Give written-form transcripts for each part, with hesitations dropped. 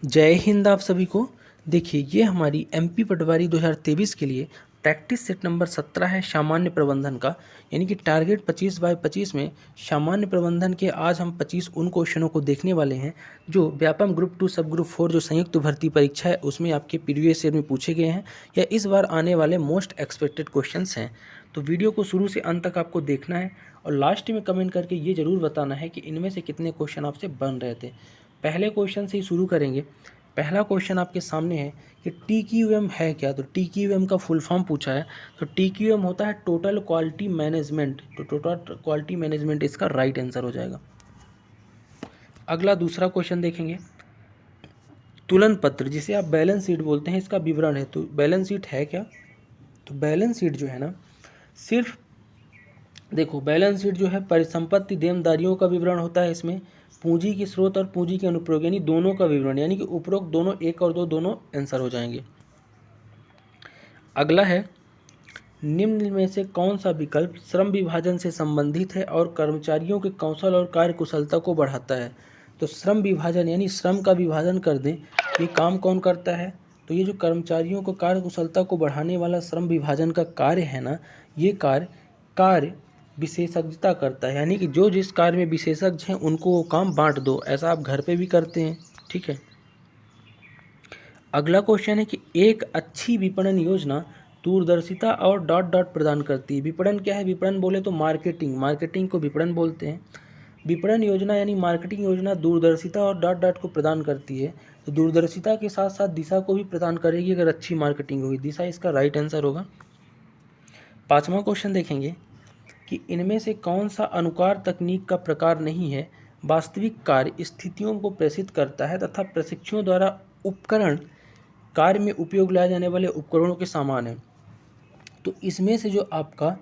जय हिंद आप सभी को। देखिए, ये हमारी एमपी पटवारी 2023 के लिए प्रैक्टिस सेट नंबर 17 है सामान्य प्रबंधन का, यानी कि टारगेट 25/25 में सामान्य प्रबंधन के आज हम 25 उन क्वेश्चनों को देखने वाले हैं जो व्यापम ग्रुप 2 सब ग्रुप 4 जो संयुक्त भर्ती परीक्षा है उसमें आपके प्रीवियस ईयर में पूछे गए हैं या इस बार आने वाले मोस्ट एक्सपेक्टेड क्वेश्चंस हैं। तो वीडियो को शुरू से अंत तक आपको देखना है और लास्ट में कमेंट करके ये ज़रूर बताना है कि इनमें से कितने क्वेश्चन आपसे बन रहे थे। पहले क्वेश्चन से ही शुरू करेंगे। पहला क्वेश्चन आपके सामने है कि TQM है क्या। तो TQM का फुल फॉर्म पूछा है। तो TQM होता है टोटल क्वालिटी मैनेजमेंट। तो टोटल क्वालिटी मैनेजमेंट इसका राइट आंसर हो जाएगा। अगला दूसरा क्वेश्चन देखेंगे। तुलन पत्र जिसे आप बैलेंस शीट बोलते हैं, इसका विवरण है। तो बैलेंस शीट है क्या। तो बैलेंस शीट जो है ना, सिर्फ देखो, बैलेंस शीट जो है परिसंपत्ति देनदारियों का विवरण होता है। इसमें पूंजी की स्रोत और पूंजी के अनुप्रयोग यानी दोनों का विवरण, यानी कि उपरोक्त दोनों 1 और 2 दोनों आंसर हो जाएंगे। अगला है, निम्न में से कौन सा विकल्प श्रम विभाजन से संबंधित है और कर्मचारियों के कौशल और कार्यकुशलता को बढ़ाता है। तो श्रम विभाजन यानी श्रम का विभाजन कर दें, ये काम कौन करता है। तो ये जो कर्मचारियों को कार्यकुशलता को बढ़ाने वाला श्रम विभाजन का कार्य है ना, ये कार्य विशेषज्ञता करता है, यानी कि जो जिस कार्य में विशेषज्ञ हैं उनको वो काम बांट दो। ऐसा आप घर पे भी करते हैं, ठीक है। अगला क्वेश्चन है कि एक अच्छी विपणन योजना दूरदर्शिता और डॉट डॉट प्रदान करती है। विपणन क्या है। विपणन बोले तो मार्केटिंग को विपणन बोलते हैं। विपणन योजना यानी मार्केटिंग योजना दूरदर्शिता और डॉट डॉट को प्रदान करती है। तो दूरदर्शिता के साथ साथ दिशा को भी प्रदान करेगी अगर अच्छी मार्केटिंग होगी। दिशा इसका राइट आंसर होगा। पांचवा क्वेश्चन देखेंगे कि इनमें से कौन सा अनुकार तकनीक का प्रकार नहीं है, वास्तविक कार्य स्थितियों को प्रेषित करता है तथा प्रशिक्षुओं द्वारा उपकरण कार्य में उपयोग लाए जाने वाले उपकरणों के समान है। तो इसमें से जो आपका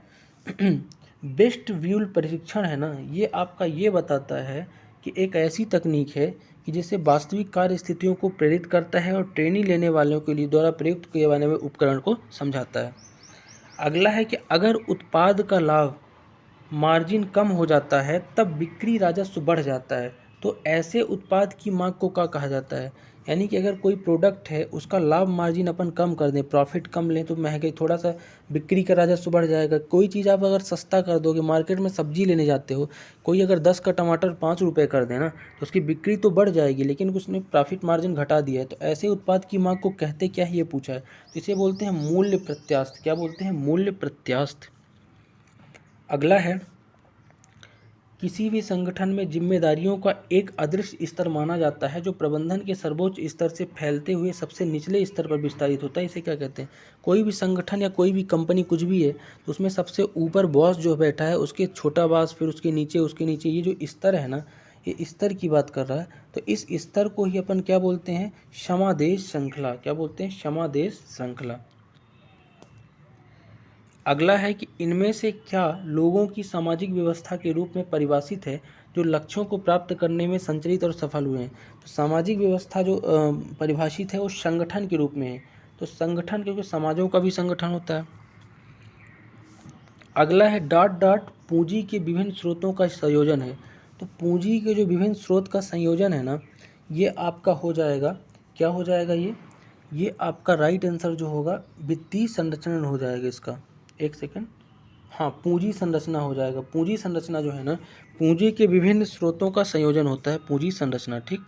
बेस्ट व्यूल प्रशिक्षण है ना, ये आपका ये बताता है कि एक ऐसी तकनीक है कि जिससे वास्तविक कार्य स्थितियों को प्रेरित करता है और ट्रेनिंग लेने वालों के लिए द्वारा प्रयुक्त किए जाने वाले उपकरण को समझाता है। अगला है कि अगर उत्पाद का लाभ मार्जिन कम हो जाता है तब बिक्री राजस्व बढ़ जाता है। तो ऐसे उत्पाद की मांग को क्या कहा जाता है। यानी कि अगर कोई प्रोडक्ट है उसका लाभ मार्जिन अपन कम कर दें, प्रॉफिट कम लें, तो महंगे थोड़ा सा बिक्री का राजस्व बढ़ जाएगा। कोई चीज़ आप अगर सस्ता कर दोगे, मार्केट में सब्जी लेने जाते हो, कोई अगर 10 का टमाटर 5 रुपये कर देना तो उसकी बिक्री तो बढ़ जाएगी, लेकिन उसने प्रॉफिट मार्जिन घटा दिया है। तो ऐसे उत्पाद की मांग को कहते क्या है, ये पूछा है। तो इसे बोलते हैं मूल्य प्रत्यास्थ। क्या बोलते हैं, मूल्य प्रत्यास्थ। अगला है, किसी भी संगठन में जिम्मेदारियों का एक अदृश्य स्तर माना जाता है जो प्रबंधन के सर्वोच्च स्तर से फैलते हुए सबसे निचले स्तर पर विस्तारित होता है। इसे क्या कहते हैं। कोई भी संगठन या कोई भी कंपनी कुछ भी है तो उसमें सबसे ऊपर बॉस जो बैठा है, उसके छोटा बॉस, फिर उसके नीचे, ये जो स्तर है ना, ये स्तर की बात कर रहा है। तो इस स्तर को ही अपन क्या बोलते हैं, क्षमादेश श्रृंखला। क्या बोलते हैं, क्षमादेश श्रृंखला। अगला है कि इनमें से क्या लोगों की सामाजिक व्यवस्था के रूप में परिभाषित है जो लक्ष्यों को प्राप्त करने में संचलित और सफल हुए हैं। तो सामाजिक व्यवस्था जो परिभाषित है वो संगठन के रूप में है। तो संगठन, क्योंकि समाजों का भी संगठन होता है। अगला है डॉट डॉट पूंजी के विभिन्न स्रोतों का संयोजन है। तो पूंजी के जो विभिन्न स्रोत का संयोजन है ना, ये आपका हो जाएगा, क्या हो जाएगा, ये आपका राइट आंसर जो होगा वित्तीय संरचना हो जाएगा इसका। एक सेकंड, हाँ, पूंजी संरचना हो जाएगा। पूंजी संरचना जो है ना, पूंजी के विभिन्न स्रोतों का संयोजन होता है पूंजी संरचना, ठीक।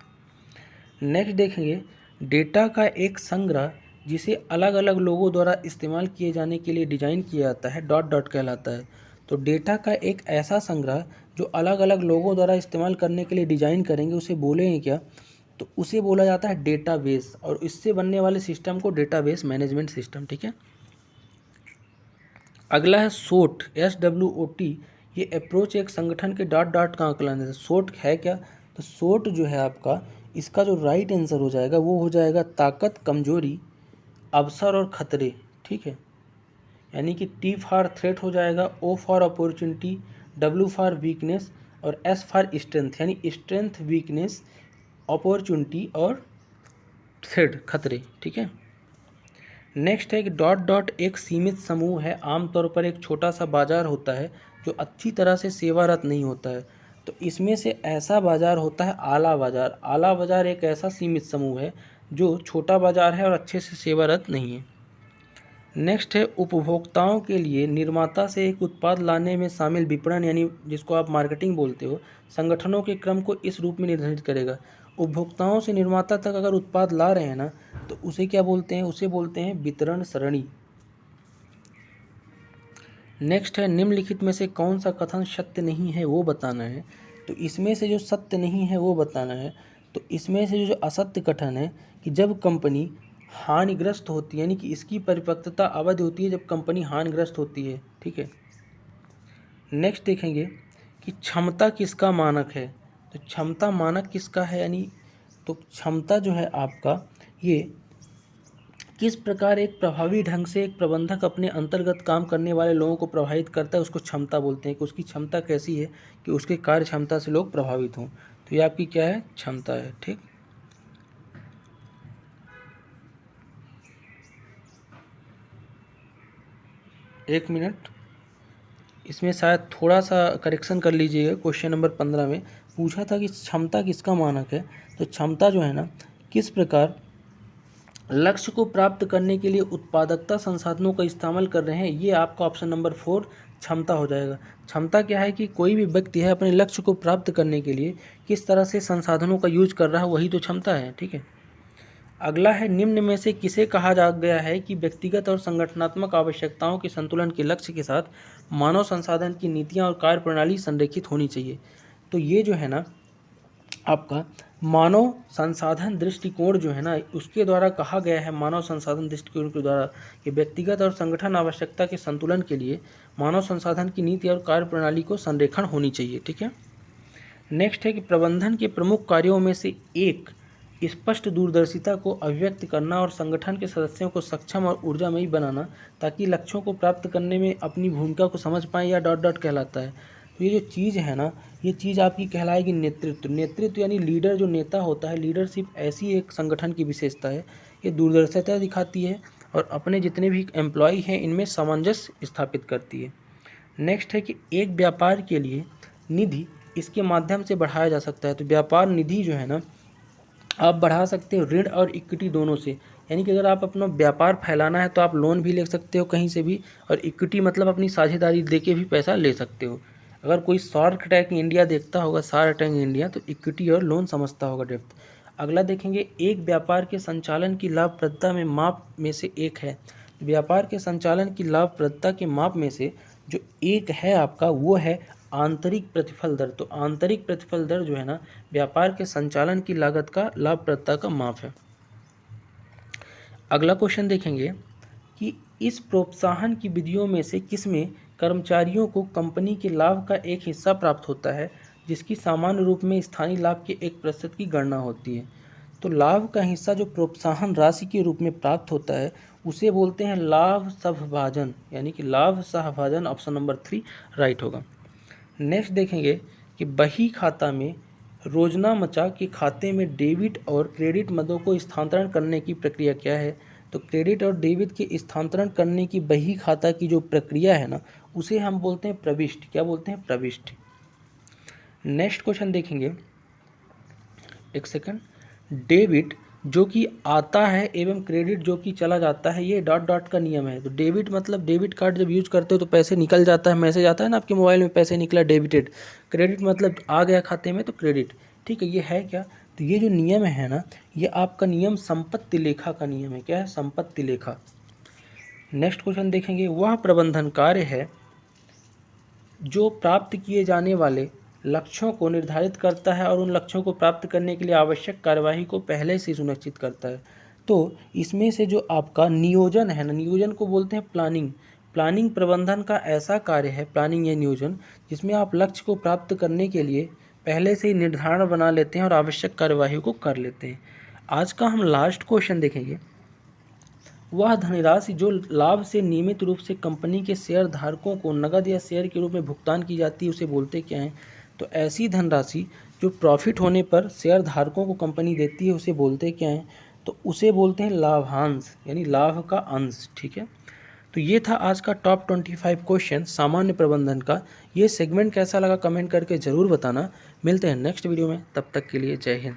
नेक्स्ट देखेंगे, डेटा का एक संग्रह जिसे अलग अलग लोगों द्वारा इस्तेमाल किए जाने के लिए डिजाइन किया जाता है डॉट डॉट कहलाता है। तो डेटा का एक ऐसा संग्रह जो अलग अलग लोगों द्वारा इस्तेमाल करने के लिए डिजाइन करेंगे, उसे बोलेंगे क्या। तो उसे बोला जाता है डेटाबेस, और इससे बनने वाले सिस्टम को डेटाबेस मैनेजमेंट सिस्टम, ठीक है। अगला है सोट, SWOT। ये अप्रोच एक संगठन के डॉट डॉट का आकलन है। सोट है क्या। तो सोट जो है आपका, इसका जो राइट आंसर हो जाएगा वो हो जाएगा ताकत, कमजोरी, अवसर और खतरे, ठीक है। यानी कि T फॉर थ्रेट हो जाएगा, O for opportunity, W for weakness और S फॉर स्ट्रेंथ, यानी स्ट्रेंथ, वीकनेस, अपॉर्चुनिटी और थ्रेट, खतरे, ठीक है। नेक्स्ट है कि डॉट डॉट एक सीमित समूह है, आमतौर पर एक छोटा सा बाजार होता है जो अच्छी तरह से सेवारत नहीं होता है। तो इसमें से ऐसा बाजार होता है आला बाजार। आला बाजार एक ऐसा सीमित समूह है जो छोटा बाजार है और अच्छे से सेवारत नहीं है। नेक्स्ट है उपभोक्ताओं के लिए निर्माता से एक उत्पाद लाने में शामिल विपणन, यानी जिसको आप मार्केटिंग बोलते हो, संगठनों के क्रम को इस रूप में निर्धारित करेगा। उपभोक्ताओं से निर्माता तक अगर उत्पाद ला रहे हैं ना, तो उसे क्या बोलते हैं? उसे बोलते हैं वितरण सरणी। नेक्स्ट है निम्नलिखित में से कौन सा कथन सत्य नहीं है वो बताना है। तो इसमें से जो सत्य नहीं है वो बताना है। तो इसमें से जो असत्य कथन है कि जब कंपनी हानिग्रस्त होती है, यानी कि इसकी परिपक्वता अवधि होती है जब कंपनी हानिग्रस्त होती है। ठीक है। नेक्स्ट देखेंगे कि क्षमता किसका मानक है। तो क्षमता मानक किसका है, यानी तो क्षमता जो है आपका, ये किस प्रकार एक प्रभावी ढंग से एक प्रबंधक अपने अंतर्गत काम करने वाले लोगों को प्रभावित करता है, उसको क्षमता बोलते हैं। कि उसकी क्षमता कैसी है कि उसके कार्य क्षमता से लोग प्रभावित हों। तो ये आपकी क्या है? क्षमता है। ठीक। एक मिनट, इसमें शायद थोड़ा सा करेक्शन कर लीजिएगा। क्वेश्चन नंबर 15 में पूछा था कि क्षमता किसका मानक है। तो क्षमता जो है ना, किस प्रकार लक्ष्य को प्राप्त करने के लिए उत्पादकता संसाधनों का इस्तेमाल कर रहे हैं, ये आपका ऑप्शन नंबर 4 क्षमता हो जाएगा। क्षमता क्या है कि कोई भी व्यक्ति है अपने लक्ष्य को प्राप्त करने के लिए किस तरह से संसाधनों का यूज कर रहा है, वही तो क्षमता है। ठीक है। अगला है निम्न में से किसे कहा जा गया है कि व्यक्तिगत और संगठनात्मक आवश्यकताओं के संतुलन के लक्ष्य के साथ मानव संसाधन की नीतियाँ और कार्यप्रणाली संरेखित होनी चाहिए। तो ये जो है ना आपका मानव संसाधन दृष्टिकोण जो है ना, उसके द्वारा कहा गया है, मानव संसाधन दृष्टिकोण के द्वारा, कि व्यक्तिगत और संगठन आवश्यकता के संतुलन के लिए मानव संसाधन की नीति और कार्यप्रणाली को संरेखण होनी चाहिए। ठीक है। नेक्स्ट है कि प्रबंधन के प्रमुख कार्यों में से एक स्पष्ट दूरदर्शिता को अभिव्यक्त करना और संगठन के सदस्यों को सक्षम और ऊर्जामयी बनाना, ताकि लक्ष्यों को प्राप्त करने में अपनी भूमिका को समझ पाएं, या डॉट डॉट कहलाता है। तो ये जो चीज़ है ना, ये चीज़ आपकी कहलाएगी नेतृत्व। नेतृत्व यानी लीडर, जो नेता होता है, लीडरशिप ऐसी एक संगठन की विशेषता है, ये दूरदर्शिता दिखाती है और अपने जितने भी एम्प्लॉय हैं इनमें सामंजस्य स्थापित करती है। नेक्स्ट है कि एक व्यापार के लिए निधि इसके माध्यम से बढ़ाया जा सकता है। तो व्यापार निधि जो है ना, आप बढ़ा सकते हो ऋण और इक्विटी दोनों से। यानी कि अगर आप अपना व्यापार फैलाना है तो आप लोन भी ले सकते हो कहीं से भी, और इक्विटी मतलब अपनी साझेदारी दे के भी पैसा ले सकते हो। अगर कोई शार्क टैंक इंडिया देखता होगा, शार्क टैंक इंडिया, तो इक्विटी और लोन समझता होगा डेप्थ। अगला देखेंगे, एक व्यापार के संचालन की लाभप्रदता में माप में से एक है। व्यापार के संचालन की लाभप्रदता के माप में से जो एक है आपका, वो है आंतरिक प्रतिफल दर। तो आंतरिक प्रतिफल दर जो है ना, व्यापार के संचालन की लागत का लाभप्रदता का माप है। अगला क्वेश्चन देखेंगे कि इस प्रोत्साहन की विधियों में से किसमें कर्मचारियों को कंपनी के लाभ का एक हिस्सा प्राप्त होता है, जिसकी सामान्य रूप में स्थानीय लाभ के 1% की गणना होती है। तो लाभ का हिस्सा जो प्रोत्साहन राशि के रूप में प्राप्त होता है, उसे बोलते हैं लाभ सहभाजन, यानी कि लाभ सहभाजन। ऑप्शन नंबर 3 राइट होगा। नेक्स्ट देखेंगे कि बही खाता में रोजनामचा के खाते में डेबिट और क्रेडिट मदों को स्थानांतरण करने की प्रक्रिया क्या है। तो क्रेडिट और डेबिट के स्थानांतरण करने की बही खाता की जो प्रक्रिया है ना, उसे हम बोलते हैं प्रविष्टि। क्या बोलते हैं? प्रविष्टि। नेक्स्ट क्वेश्चन देखेंगे, एक सेकंड। डेबिट जो कि आता है एवं क्रेडिट जो कि चला जाता है, ये डॉट डॉट का नियम है। तो डेबिट मतलब डेबिट कार्ड जब यूज करते हो तो पैसे निकल जाता है, मैसेज आता है ना आपके मोबाइल में, पैसे निकला डेबिटेड। क्रेडिट मतलब आ गया खाते में, तो क्रेडिट। ठीक है, ये है क्या? तो ये जो नियम है ना, ये आपका नियम संपत्ति लेखा का नियम है। क्या है? संपत्ति लेखा। नेक्स्ट क्वेश्चन देखेंगे, वह प्रबंधन कार्य है जो प्राप्त किए जाने वाले लक्ष्यों को निर्धारित करता है और उन लक्ष्यों को प्राप्त करने के लिए आवश्यक कार्यवाही को पहले से सुनिश्चित करता है। तो इसमें से जो आपका नियोजन है ना, नियोजन को बोलते हैं प्लानिंग। प्लानिंग प्रबंधन का ऐसा कार्य है, प्लानिंग या नियोजन, जिसमें आप लक्ष्य को प्राप्त करने के लिए पहले से ही निर्धारण बना लेते हैं और आवश्यक कार्यवाही को कर लेते हैं। आज का हम लास्ट क्वेश्चन देखेंगे, वह धनराशि जो लाभ से नियमित रूप से कंपनी के शेयर धारकों को नकद या शेयर के रूप में भुगतान की जाती है, उसे बोलते क्या हैं। तो ऐसी धनराशि जो प्रॉफिट होने पर शेयर धारकों को कंपनी देती है, उसे बोलते क्या हैं। तो उसे बोलते हैं लाभांश, यानी लाभ का अंश। ठीक है। तो ये था आज का टॉप 25 क्वेश्चन सामान्य प्रबंधन का। ये सेगमेंट कैसा लगा कमेंट करके ज़रूर बताना। मिलते हैं नेक्स्ट वीडियो में, तब तक के लिए जय हिंद।